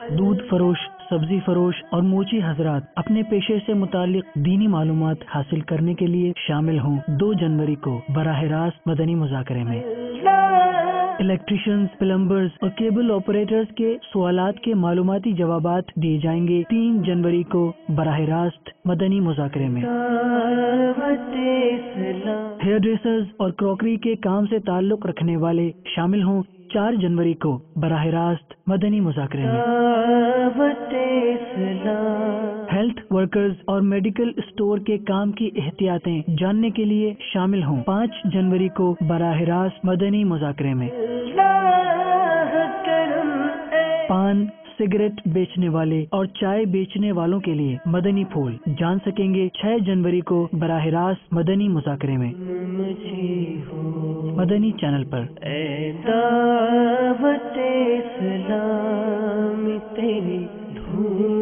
دودھ فروش، سبزی فروش اور موچی حضرات اپنے پیشے سے متعلق دینی معلومات حاصل کرنے کے لیے شامل ہوں 2 جنوری کو براہ راست مدنی مذاکرے میں۔ الیکٹریشنز، پلمبرز اور کیبل آپریٹرز کے سوالات کے معلوماتی جوابات دیے جائیں گے 3 جنوری کو براہ راست مدنی مذاکرے میں۔ ہیئر ڈریسرز اور کراکری کے کام سے تعلق رکھنے والے شامل ہوں 4 جنوری کو براہ راست مدنی مذاکرے میں۔ ہیلتھ ورکرز اور میڈیکل اسٹور کے کام کی احتیاطیں جاننے کے لیے شامل ہوں 5 جنوری کو براہ راست مدنی مذاکرے میں۔ پان، سگریٹ بیچنے والے اور چائے بیچنے والوں کے لیے مدنی پھول جان سکیں گے 6 جنوری کو براہ راست مدنی مذاکرے میں۔ مدنی چینل پر دعوت اسلام تیری دھوم